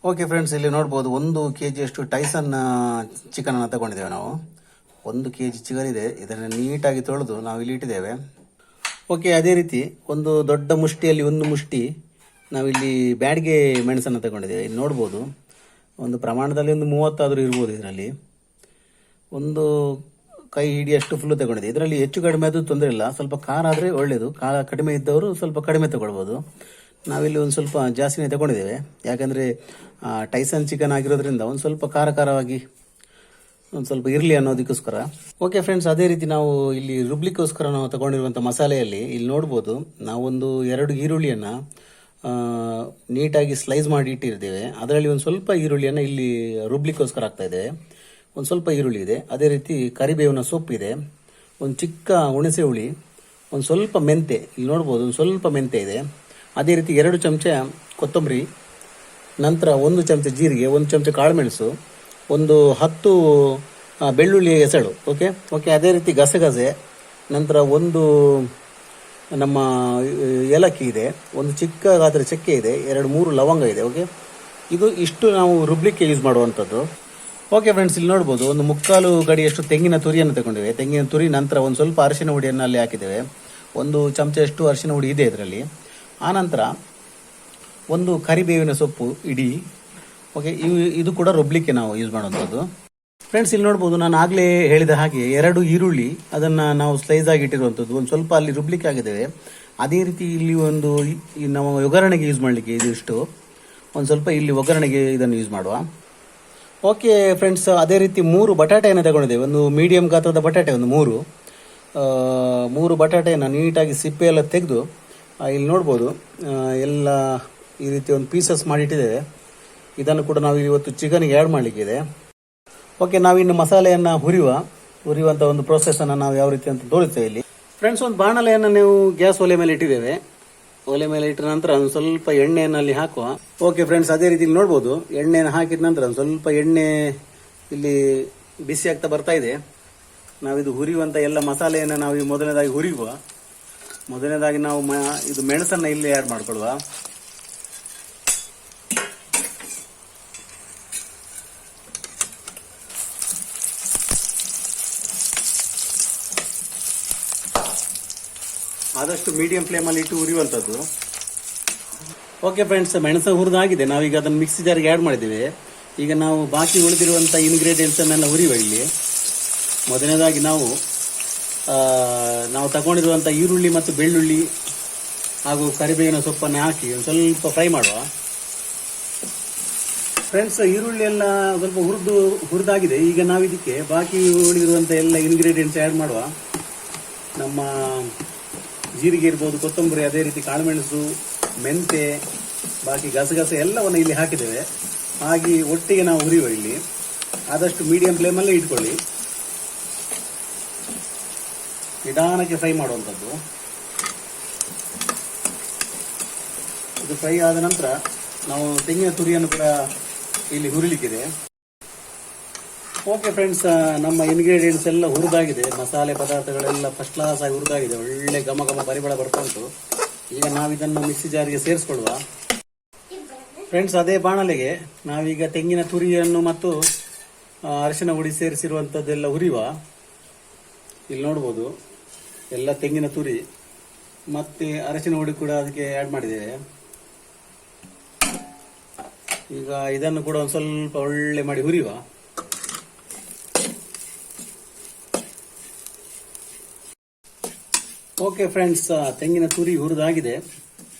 Okay friends, ಇಲ್ಲಿ ನೋಡ್ಬೋದು 1 kg ಅಷ್ಟು ಟೈಸನ್ ಚಿಕನ್ ಅನ್ನು ತಗೊಂಡಿದ್ದೇವೆ ನಾವು. 1 kg ಚಿಕನ್ ಇದೆ. ಇದನ್ನು ನೀಟಾಗಿ ತೊಳೆದು ನಾವು ಇಲ್ಲಿ ಇಟ್ಟಿದ್ದೇವೆ. ಓಕೆ, ಅದೇ ರೀತಿ ಒಂದು ದೊಡ್ಡ ಮುಷ್ಟಿಯಲ್ಲಿ 1 ಮುಷ್ಟಿ ನಾವಿಲ್ಲಿ ಬ್ಯಾಡ್ಗೆ ಮೆಣಸನ್ನು ತಗೊಂಡಿದ್ದೇವೆ. ಇಲ್ಲಿ ನೋಡ್ಬೋದು ಒಂದು ಪ್ರಮಾಣದಲ್ಲಿ ಒಂದು 30 ಆದರೂ ಇರ್ಬೋದು. ಇದರಲ್ಲಿ ಒಂದು ಕೈ ಹಿಡಿಯಷ್ಟು ಫುಲ್ಲು ತಗೊಂಡಿದೆ. ಇದರಲ್ಲಿ ಹೆಚ್ಚು ಕಡಿಮೆ ಆದರೂ ತೊಂದರೆ ಇಲ್ಲ. ಸ್ವಲ್ಪ ಖಾರ ಆದರೆ ಒಳ್ಳೆಯದು. ಖಾರ ಕಡಿಮೆ ಇದ್ದವರು ಸ್ವಲ್ಪ ಕಡಿಮೆ ತಗೊಳ್ಬೋದು. ನಾವಿಲ್ಲಿ ಒಂದು ಸ್ವಲ್ಪ ಜಾಸ್ತಿನೇ ತಗೊಂಡಿದ್ದೇವೆ. ಯಾಕಂದರೆ ಟೈಸನ್ ಚಿಕನ್ ಆಗಿರೋದ್ರಿಂದ ಒಂದು ಸ್ವಲ್ಪ ಖಾರವಾಗಿ ಒಂದು ಸ್ವಲ್ಪ ಇರಲಿ ಅನ್ನೋದಕ್ಕೋಸ್ಕರ. ಓಕೆ ಫ್ರೆಂಡ್ಸ್, ಅದೇ ರೀತಿ ನಾವು ಇಲ್ಲಿ ರುಬ್ಲಿಕ್ಕೋಸ್ಕರ ನಾವು ತಗೊಂಡಿರುವಂಥ ಮಸಾಲೆಯಲ್ಲಿ ಇಲ್ಲಿ ನೋಡ್ಬೋದು ನಾವೊಂದು 2 ಈರುಳ್ಳಿಯನ್ನು ನೀಟಾಗಿ ಸ್ಲೈಸ್ ಮಾಡಿ ಇಟ್ಟಿರ್ತೇವೆ. ಅದರಲ್ಲಿ ಒಂದು ಸ್ವಲ್ಪ ಈರುಳ್ಳಿಯನ್ನು ಇಲ್ಲಿ ರುಬ್ಲಿಕ್ಕೋಸ್ಕರ ಹಾಕ್ತಾ ಇದ್ದೇವೆ. ಒಂದು ಸ್ವಲ್ಪ ಈರುಳ್ಳಿ ಇದೆ. ಅದೇ ರೀತಿ ಕರಿಬೇವಿನ ಸೊಪ್ಪಿದೆ, ಒಂದು ಚಿಕ್ಕ ಹುಣಸೆ ಹುಳಿ, ಒಂದು ಸ್ವಲ್ಪ ಮೆಂತೆ ಇಲ್ಲಿ ನೋಡ್ಬೋದು, ಒಂದು ಸ್ವಲ್ಪ ಮೆಂತೆ ಇದೆ. ಅದೇ ರೀತಿ 2 ಚಮಚ ಕೊತ್ತಂಬರಿ, ನಂತರ 1 ಚಮಚ ಜೀರಿಗೆ, 1 ಚಮಚ ಕಾಳುಮೆಣಸು, ಒಂದು 10 ಬೆಳ್ಳುಳ್ಳಿ ಎಸಳು. ಓಕೆ, ಅದೇ ರೀತಿ ಗಸಗಸೆ, ನಂತರ ಒಂದು ನಮ್ಮ ಏಲಕ್ಕಿ ಇದೆ, ಒಂದು ಚಿಕ್ಕ ಗಾತ್ರ ಚಕ್ಕೆ ಇದೆ, 2-3 ಲವಂಗ ಇದೆ. ಇಷ್ಟು ನಾವು ರುಬ್ಲಿಕ್ಕೆ ಯೂಸ್ ಮಾಡುವಂಥದ್ದು. ಓಕೆ ಫ್ರೆಂಡ್ಸ್, ಇಲ್ಲಿ ನೋಡ್ಬೋದು ಒಂದು 3/4 ಗಡಿಯಷ್ಟು ತೆಂಗಿನ ತುರಿಯನ್ನು ತಗೊಂಡಿವೆ. ತೆಂಗಿನ ತುರಿ ನಂತರ ಒಂದು ಸ್ವಲ್ಪ ಅರಿಶಿನ ಹುಡಿಯನ್ನು ಅಲ್ಲಿ ಹಾಕಿದ್ದೇವೆ. 1 ಚಮಚಷ್ಟು ಅರಿಶಿನ ಹುಡಿ ಇದೆ ಇದರಲ್ಲಿ. ಆನಂತರ ಒಂದು ಕರಿಬೇವಿನ ಸೊಪ್ಪು ಇಡೀ. ಓಕೆ, ಇದು ಕೂಡ ರುಬ್ಲಿಕ್ಕೆ ನಾವು ಯೂಸ್ ಮಾಡುವಂಥದ್ದು. ಫ್ರೆಂಡ್ಸ್, ಇಲ್ಲಿ ನೋಡ್ಬೋದು ನಾನು ಆಗಲೇ ಹೇಳಿದ ಹಾಗೆ 2 ಈರುಳ್ಳಿ ಅದನ್ನು ನಾವು ಸ್ಲೈಸ್ ಆಗಿ ಇಟ್ಟಿರುವಂಥದ್ದು. ಒಂದು ಸ್ವಲ್ಪ ಅಲ್ಲಿ ರುಬ್ಲಿಕ್ಕೆ ಆಗಿದ್ದೇವೆ. ಅದೇ ರೀತಿ ಇಲ್ಲಿ ಒಂದು ನಾವು ಒಗ್ಗರಣೆಗೆ ಯೂಸ್ ಮಾಡಲಿಕ್ಕೆ ಇದಿಷ್ಟು ಒಂದು ಸ್ವಲ್ಪ ಇಲ್ಲಿ ಒಗ್ಗರಣೆಗೆ ಇದನ್ನು ಯೂಸ್ ಮಾಡುವ. ಓಕೆ ಫ್ರೆಂಡ್ಸ್, ಅದೇ ರೀತಿ 3 ಬಟಾಟೆಯನ್ನು ತಗೊಂಡಿದ್ದೇವೆ. ಒಂದು ಮೀಡಿಯಂ ಗಾತ್ರದ ಬಟಾಟೆ, ಒಂದು 3 ಬಟಾಟೆಯನ್ನು ನೀಟಾಗಿ ಸಿಪ್ಪೆ ಎಲ್ಲ ತೆಗೆದು ಇಲ್ಲಿ ನೋಡ್ಬೋದು ಎಲ್ಲ ಈ ರೀತಿ ಒಂದು ಪೀಸಸ್ ಮಾಡಿಟ್ಟಿದ್ದೇವೆ. ಇದನ್ನು ಕೂಡ ನಾವು ಇವತ್ತು ಚಿಕನ್ಗೆ ಆ್ಯಡ್ ಮಾಡಲಿಕ್ಕಿದೆ. ಓಕೆ, ನಾವಿನ್ನು ಮಸಾಲೆಯನ್ನು ಹುರಿಯುವಂಥ ಒಂದು ಪ್ರೋಸೆಸ್ಸನ್ನು ನಾವು ಯಾವ ರೀತಿ ಅಂತ ತೋರಿಸ್ತೇವೆ ಇಲ್ಲಿ. ಫ್ರೆಂಡ್ಸ್, ಒಂದು ಬಾಣಲೆಯನ್ನು ನಾವು ಗ್ಯಾಸ್ ಒಲೆ ಮೇಲೆ ಇಟ್ಟಿದ್ದೇವೆ. ಒಲೆ ಮೇಲೆ ಇಟ್ಟ ನಂತರ ಒಂದು ಸ್ವಲ್ಪ ಎಣ್ಣೆಯನ್ನು ಅಲ್ಲಿ ಹಾಕುವ. ಓಕೆ ಫ್ರೆಂಡ್ಸ್, ಅದೇ ರೀತಿ ನೋಡ್ಬೋದು ಎಣ್ಣೆಯನ್ನು ಹಾಕಿದ ನಂತರ ಒಂದು ಸ್ವಲ್ಪ ಎಣ್ಣೆ ಇಲ್ಲಿ ಬಿಸಿ ಆಗ್ತಾ ಬರ್ತಾ ಇದೆ. ನಾವಿದು ಹುರಿಯುವಂಥ ಎಲ್ಲ ಮಸಾಲೆಯನ್ನು ನಾವು ಮೊದಲನೇದಾಗಿ ಹುರಿಯುವ. ಮೊದಲನೇದಾಗಿ ನಾವು ಇದು ಮೆಣಸನ್ನು ಇಲ್ಲಿ ಆ್ಯಡ್ ಮಾಡ್ಕೊಳ್ಳುವ. ಆದಷ್ಟು ಮೀಡಿಯಂ ಫ್ಲೇಮಲ್ಲಿ ಇಟ್ಟು ಹುರಿಯುವಂಥದ್ದು. ಓಕೆ ಫ್ರೆಂಡ್ಸ್, ಮೆಣಸು ಹುರಿದಾಗಿದೆ. ನಾವೀಗ ಅದನ್ನು ಮಿಕ್ಸಿ ಜಾರಿಗೆ ಆ್ಯಡ್ ಮಾಡಿದ್ದೇವೆ. ಈಗ ನಾವು ಬಾಕಿ ಉಳಿದಿರುವಂಥ ಇಂಗ್ರೀಡಿಯೆಂಟ್ಸನ್ನೆಲ್ಲ ಹುರಿಯುವ ಇಲ್ಲಿ. ಮೊದಲನೇದಾಗಿ ನಾವು ತಗೊಂಡಿರುವಂಥ ಈರುಳ್ಳಿ ಮತ್ತು ಬೆಳ್ಳುಳ್ಳಿ ಹಾಗೂ ಕರಿಬೇವಿನ ಸೊಪ್ಪನ್ನು ಹಾಕಿ ಒಂದು ಸ್ವಲ್ಪ ಫ್ರೈ ಮಾಡುವ. ಫ್ರೆಂಡ್ಸ್, ಈರುಳ್ಳಿ ಎಲ್ಲ ಸ್ವಲ್ಪ ಹುರಿದಾಗಿದೆ. ಈಗ ನಾವು ಇದಕ್ಕೆ ಬಾಕಿ ಉಳಿದಿರುವಂಥ ಎಲ್ಲ ಇಂಗ್ರೀಡಿಯೆಂಟ್ಸ್ ಆ್ಯಡ್ ಮಾಡುವ. ನಮ್ಮ ಜೀರಿಗೆ ಇರ್ಬೋದು, ಕೊತ್ತಂಬರಿ, ಅದೇ ರೀತಿ ಕಾಳುಮೆಣಸು, ಮೆಂತೆ, ಬಾಕಿ ಗಸಗಸೆ ಎಲ್ಲವನ್ನು ಇಲ್ಲಿ ಹಾಕಿದ್ದೇವೆ. ಹಾಗೆ ಒಟ್ಟಿಗೆ ನಾವು ಹುರಿಯುವ ಇಲ್ಲಿ. ಆದಷ್ಟು ಮೀಡಿಯಂ ಫ್ಲೇಮಲ್ಲೇ ಇಟ್ಕೊಳ್ಳಿ. ನಿಧಾನಕ್ಕೆ ಫ್ರೈ ಮಾಡುವಂಥದ್ದು. ಇದು ಫ್ರೈ ಆದ ನಂತರ ನಾವು ತೆಂಗಿನ ತುರಿಯನ್ನು ಕೂಡ ಇಲ್ಲಿ ಹುರಿಲಿಕ್ಕಿದೆ. ಓಕೆ ಫ್ರೆಂಡ್ಸ್, ನಮ್ಮ ಇಂಗ್ರೀಡಿಯೆಂಟ್ಸ್ ಎಲ್ಲ ಹುರಿದಾಗಿದೆ. ಮಸಾಲೆ ಪದಾರ್ಥಗಳೆಲ್ಲ ಫಸ್ಟ್ ಕ್ಲಾಸ್ ಆಗಿ ಹುರಿದಾಗಿದೆ. ಒಳ್ಳೆ ಘಮ ಪರಿಮಳ ಬರ್ತಾ ಉಂಟು. ಈಗ ನಾವಿದನ್ನು ಮಿಕ್ಸಿ ಜಾರಿಗೆ ಸೇರಿಸ್ಕೊಳ್ಳುವ. ಫ್ರೆಂಡ್ಸ್, ಅದೇ ಬಾಣಲೆಗೆ ನಾವೀಗ ತೆಂಗಿನ ತುರಿಯನ್ನು ಮತ್ತು ಅರಿಶಿನ ಹುಡಿ ಸೇರಿಸಿರುವಂಥದ್ದೆಲ್ಲ ಹುರಿಯುವ. ಇಲ್ಲಿ ನೋಡ್ಬೋದು ಎಲ್ಲ ತೆಂಗಿನ ತುರಿ ಮತ್ತೆ ಅರಿಶಿನ ಹುಡಿ ಕೂಡ ಅದಕ್ಕೆ ಆ್ಯಡ್ ಮಾಡಿದ್ದೇವೆ. ಈಗ ಇದನ್ನು ಕೂಡ ಒಂದು ಸ್ವಲ್ಪ ಒಳ್ಳೆ ಮಾಡಿ ಹುರಿಯುವ. ಓಕೆ ಫ್ರೆಂಡ್ಸ್, ತೆಂಗಿನ ತುರಿ ಹುರಿದಾಗಿದೆ.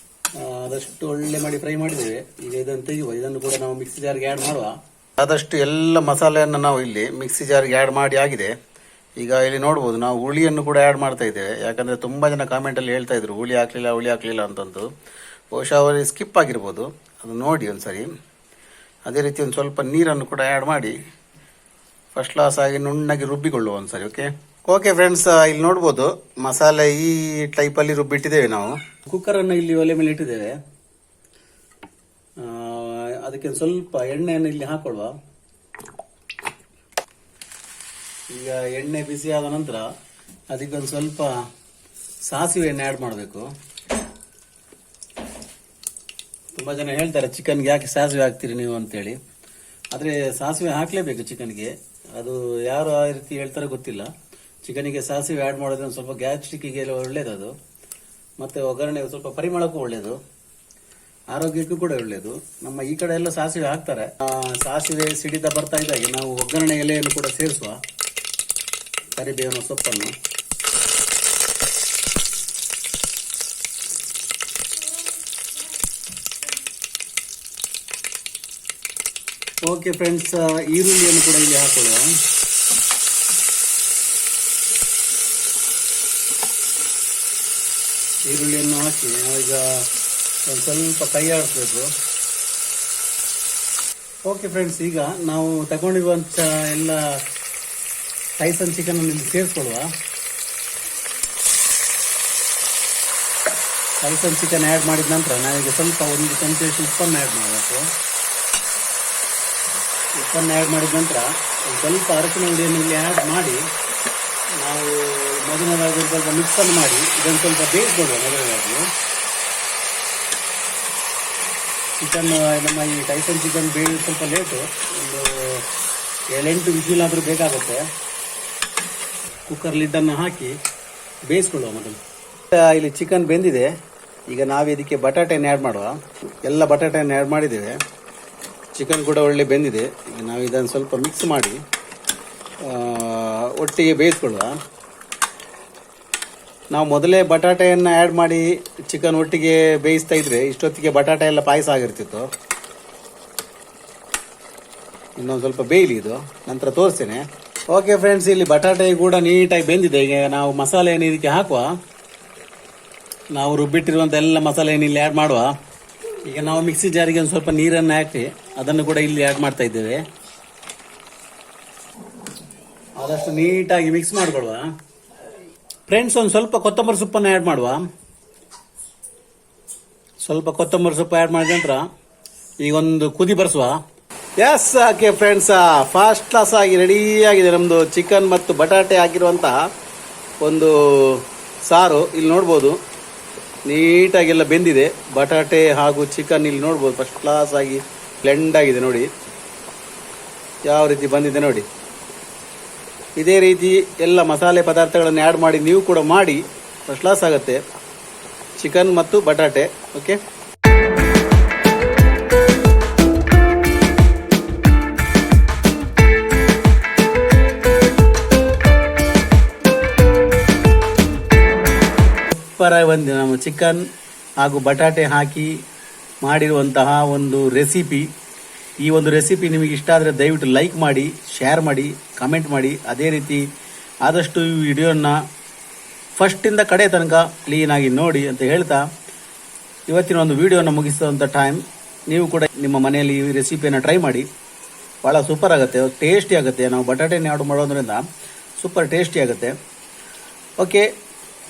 ಆದಷ್ಟು ಒಳ್ಳೆ ಮಾಡಿ ಫ್ರೈ ಮಾಡಿದ್ದೇವೆ. ಈಗ ಇದನ್ನು ತೆಗೆಯುವ. ಇದನ್ನು ಕೂಡ ನಾವು ಮಿಕ್ಸಿ ಜಾರ್ಗೆ ಆ್ಯಡ್ ಮಾಡುವ. ಆದಷ್ಟು ಎಲ್ಲ ಮಸಾಲೆಯನ್ನು ನಾವು ಇಲ್ಲಿ ಮಿಕ್ಸಿ ಜಾರ್ಗೆ ಆ್ಯಡ್ ಮಾಡಿ ಆಗಿದೆ. ಈಗ ಇಲ್ಲಿ ನೋಡ್ಬೋದು ನಾವು ಹುಳಿಯನ್ನು ಕೂಡ ಆ್ಯಡ್ ಮಾಡ್ತಾ ಇದ್ದೇವೆ. ಯಾಕಂದರೆ ತುಂಬ ಜನ ಕಾಮೆಂಟಲ್ಲಿ ಹೇಳ್ತಾ ಇದ್ರು ಹುಳಿ ಹಾಕಲಿಲ್ಲ ಅಂತಂದು. ಬಹುಶಃ ಅವರಿಗೆ ಸ್ಕಿಪ್ ಆಗಿರ್ಬೋದು, ಅದು ನೋಡಿ ಒಂದ್ಸರಿ. ಅದೇ ರೀತಿ ಒಂದು ಸ್ವಲ್ಪ ನೀರನ್ನು ಕೂಡ ಆ್ಯಡ್ ಮಾಡಿ ಫಸ್ಟ್ ಕ್ಲಾಸ್ ಆಗಿ ನುಣ್ಣಗೆ ರುಬ್ಬಿಕೊಳ್ಳುವ ಒಂದ್ಸರಿ. ಓಕೆ ಫ್ರೆಂಡ್ಸ್, ಇಲ್ಲಿ ನೋಡ್ಬೋದು ಮಸಾಲೆ ಈ ಟೈಪಲ್ಲಿ ರುಬ್ಬಿಟ್ಟಿದ್ದೇವೆ ನಾವು. ಕುಕ್ಕರನ್ನು ಇಲ್ಲಿ ಒಲೆ ಮೇಲೆ ಇಟ್ಟಿದ್ದೇವೆ. ಅದಕ್ಕೆ ಸ್ವಲ್ಪ ಎಣ್ಣೆಯನ್ನು ಇಲ್ಲಿ ಹಾಕೊಳ್ಳುವ. ಈಗ ಎಣ್ಣೆ ಬಿಸಿ ಆದ ನಂತರ ಅದಕ್ಕೊಂದು ಸ್ವಲ್ಪ ಸಾಸಿವೆ ಎಣ್ಣೆ ಆ್ಯಡ್ ಮಾಡಬೇಕು. ತುಂಬ ಜನ ಹೇಳ್ತಾರೆ ಚಿಕನ್ಗೆ ಯಾಕೆ ಸಾಸಿವೆ ಹಾಕ್ತೀರಿ ನೀವು ಅಂತೇಳಿ. ಆದರೆ ಸಾಸಿವೆ ಹಾಕಲೇಬೇಕು ಚಿಕನ್ಗೆ. ಅದು ಯಾರು ಆ ರೀತಿ ಹೇಳ್ತಾರೆ ಗೊತ್ತಿಲ್ಲ. ಚಿಕನಿಗೆ ಸಾಸಿವೆ ಆ್ಯಡ್ ಮಾಡೋದ್ರೆ ಸ್ವಲ್ಪ ಗ್ಯಾಸ್ಟ್ರಿಕ್ಕಿಗೆ ಒಳ್ಳೇದದು. ಮತ್ತು ಒಗ್ಗರಣೆ ಸ್ವಲ್ಪ ಪರಿಮಳಕ್ಕೂ ಒಳ್ಳೇದು, ಆರೋಗ್ಯಕ್ಕೂ ಕೂಡ ಒಳ್ಳೇದು. ನಮ್ಮ ಈ ಕಡೆ ಎಲ್ಲ ಸಾಸಿವೆ ಹಾಕ್ತಾರೆ. ಸಾಸಿವೆ ಸಿಡಿತ ಬರ್ತಾ ಇದ್ದಾಗೆ ನಾವು ಒಗ್ಗರಣೆ ಎಲೆಯನ್ನು ಕೂಡ ಸೇರಿಸುವ, ಕರಿಬೇವಿನ ಸೊಪ್ಪನ್ನು. ಓಕೆ ಫ್ರೆಂಡ್ಸ್, ಈರುಳ್ಳಿಯನ್ನು ಕೂಡ ಇಲ್ಲಿ ಹಾಕೊಳ್ಳುವ. ಈರುಳ್ಳಿಯನ್ನು ಹಾಕಿ ನಾವೀಗ ಒಂದು ಸ್ವಲ್ಪ ಕೈ ಆಡಿಸ್ಬೇಕು. ಓಕೆ ಫ್ರೆಂಡ್ಸ್, ಈಗ ನಾವು ತಗೊಂಡಿರುವಂಥ ಎಲ್ಲ ಟೈಸನ್ ಚಿಕನ್ ಅನ್ನು ಇಲ್ಲಿ ಸೇರಿಸ್ಕೊಳ್ಳುವ. ಟೈಸನ್ ಚಿಕನ್ ಆ್ಯಡ್ ಮಾಡಿದ ನಂತರ ನಾವೀಗ ಸ್ವಲ್ಪ ಒಂದು ಚಮಚದಷ್ಟು ಉಪ್ಪನ್ನು ಆ್ಯಡ್ ಮಾಡಬೇಕು. ಉಪ್ಪನ್ನು ಆ್ಯಡ್ ಮಾಡಿದ ನಂತರ ಒಂದು ಸ್ವಲ್ಪ ಅರಸಿನ ಹುಡಿಯನ್ನು ಇಲ್ಲಿ ಆ್ಯಡ್ ಮಾಡಿ ನಾವು ಮೊದಲನೇದಾಗಿ ಸ್ವಲ್ಪ ಮಿಕ್ಸನ್ನು ಮಾಡಿ ಇದನ್ನು ಸ್ವಲ್ಪ ಬೇಯಿಸ್ಕೊಳ್ಳುವ. ಮೊದಲನೇದಾಗಿ ಚಿಕನ್, ನಮ್ಮ ಈ ಟೈಸನ್ ಚಿಕನ್ ಬೇಯೋದು ಸ್ವಲ್ಪ ಲೇಟು, ಒಂದು 7-8 ವಿಸಿಲ್ ಆದರೂ ಬೇಕಾಗುತ್ತೆ. ಕುಕ್ಕರ್ ಲಿಡ್ಡನ್ನು ಹಾಕಿ ಬೇಯಿಸ್ಕೊಳ್ಳುವ ಮೊದಲು. ಇಲ್ಲಿ ಚಿಕನ್ ಬೆಂದಿದೆ. ಈಗ ನಾವು ಇದಕ್ಕೆ ಬಟಾಟೆಯನ್ನು ಆ್ಯಡ್ ಮಾಡುವ. ಎಲ್ಲ ಬಟಾಟೆಯನ್ನು ಆ್ಯಡ್ ಮಾಡಿದ್ದೇವೆ. ಚಿಕನ್ ಕೂಡ ಒಳ್ಳೆ ಬೆಂದಿದೆ. ಈಗ ನಾವು ಇದನ್ನು ಸ್ವಲ್ಪ ಮಿಕ್ಸ್ ಮಾಡಿ ಒಟ್ಟಿಗೆ ಬೇಯಿಸ್ಕೊಳ್ಳುವ. ನಾವು ಮೊದಲೇ ಬಟಾಟೆಯನ್ನು ಆ್ಯಡ್ ಮಾಡಿ ಚಿಕನ್ ಒಟ್ಟಿಗೆ ಬೇಯಿಸ್ತಾ ಇದ್ರೆ ಇಷ್ಟೊತ್ತಿಗೆ ಬಟಾಟೆ ಎಲ್ಲ ಪಾಯಸ ಆಗಿರ್ತಿತ್ತು. ಇನ್ನೊಂದು ಸ್ವಲ್ಪ ಬೇಯಲಿ ಇದು, ನಂತರ ತೋರಿಸ್ತೇನೆ. ಓಕೆ ಫ್ರೆಂಡ್ಸ್, ಇಲ್ಲಿ ಬಟಾಟೆ ಕೂಡ ನೀಟಾಗಿ ಬೆಂದಿದೆ. ಈಗ ನಾವು ಮಸಾಲೆಯನ್ನು ಇದಕ್ಕೆ ಹಾಕುವ. ನಾವು ರುಬ್ಬಿಟ್ಟಿರುವಂಥ ಎಲ್ಲ ಮಸಾಲೆಯನ್ನು ಇಲ್ಲಿ ಆ್ಯಡ್ ಮಾಡುವ. ಈಗ ನಾವು ಮಿಕ್ಸಿ ಜಾರಿಗೆ ಒಂದು ಸ್ವಲ್ಪ ನೀರನ್ನು ಹಾಕಿ ಅದನ್ನು ಕೂಡ ಇಲ್ಲಿ ಆ್ಯಡ್ ಮಾಡ್ತಾ ಇದ್ದೇವೆ. ಆದಷ್ಟು ನೀಟಾಗಿ ಮಿಕ್ಸ್ ಮಾಡಿಕೊಳ್ಳುವ. ಫ್ರೆಂಡ್ಸ್, ಒಂದು ಸ್ವಲ್ಪ ಕೊತ್ತಂಬರಿ ಸೊಪ್ಪನ್ನು ಆ್ಯಡ್ ಮಾಡುವ. ಸ್ವಲ್ಪ ಕೊತ್ತಂಬರಿ ಸೊಪ್ಪು ಆ್ಯಡ್ ಮಾಡಿದ ನಂತರ ಈಗ ಒಂದು ಕುದಿ ಬರೆಸುವ. Yes, okay friends, first class ಆಗಿ ರೆಡಿಯಾಗಿದೆ ನಮ್ಮದು ಚಿಕನ್ ಮತ್ತು ಬಟಾಟೆ ಹಾಕಿರುವಂತಹ ಒಂದು ಸಾರು. ಇಲ್ಲಿ ನೋಡ್ಬೋದು ನೀಟಾಗೆಲ್ಲ ಬೆಂದಿದೆ. ಬಟಾಟೆ ಹಾಗೂ ಚಿಕನ್ ಇಲ್ಲಿ ನೋಡ್ಬೋದು ಫಸ್ಟ್ ಕ್ಲಾಸ್ ಆಗಿ ಬ್ಲೆಂಡ್ ಆಗಿದೆ. ನೋಡಿ ಯಾವ ರೀತಿ ಬಂದಿದೆ ನೋಡಿ. ಇದೇ ರೀತಿ ಎಲ್ಲ ಮಸಾಲೆ ಪದಾರ್ಥಗಳನ್ನು ಆ್ಯಡ್ ಮಾಡಿ ನೀವು ಕೂಡ ಮಾಡಿ, ಫಸ್ಟ್ ಕ್ಲಾಸ್ ಆಗುತ್ತೆ ಚಿಕನ್ ಮತ್ತು ಬಟಾಟೆ. ಓಕೆ, ಸೂಪರಾಗಿ ಬಂದಿದೆ ನಮ್ಮ ಚಿಕನ್ ಹಾಗೂ ಬಟಾಟೆ ಹಾಕಿ ಮಾಡಿರುವಂತಹ ಒಂದು ರೆಸಿಪಿ. ಈ ಒಂದು ರೆಸಿಪಿ ನಿಮಗೆ ಇಷ್ಟ ಆದರೆ ದಯವಿಟ್ಟು ಲೈಕ್ ಮಾಡಿ, ಶೇರ್ ಮಾಡಿ, ಕಮೆಂಟ್ ಮಾಡಿ. ಅದೇ ರೀತಿ ಆದಷ್ಟು ಈ ವಿಡಿಯೋನ ಫಸ್ಟಿಂದ ಕಡೆ ತನಕ ಕ್ಲೀನಾಗಿ ನೋಡಿ ಅಂತ ಹೇಳ್ತಾ ಇವತ್ತಿನ ಒಂದು ವಿಡಿಯೋನ ಮುಗಿಸುವಂಥ ಟೈಮ್. ನೀವು ಕೂಡ ನಿಮ್ಮ ಮನೆಯಲ್ಲಿ ಈ ರೆಸಿಪಿಯನ್ನು ಟ್ರೈ ಮಾಡಿ. ಭಾಳ ಸೂಪರ್ ಆಗುತ್ತೆ, ಟೇಸ್ಟಿ ಆಗುತ್ತೆ. ನಾವು ಬಟಾಟೆನ ಆರ್ಡರ್ ಮಾಡೋದ್ರಿಂದ ಸೂಪರ್ ಟೇಸ್ಟಿ ಆಗುತ್ತೆ. Okay,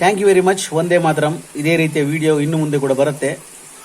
thank you very much. ಒಂದೇ ಮಾತರಂ. ಇದೇ ರೀತಿಯ ವಿಡಿಯೋ ಇನ್ನು ಮುಂದೆ ಕೂಡ ಬರುತ್ತೆ.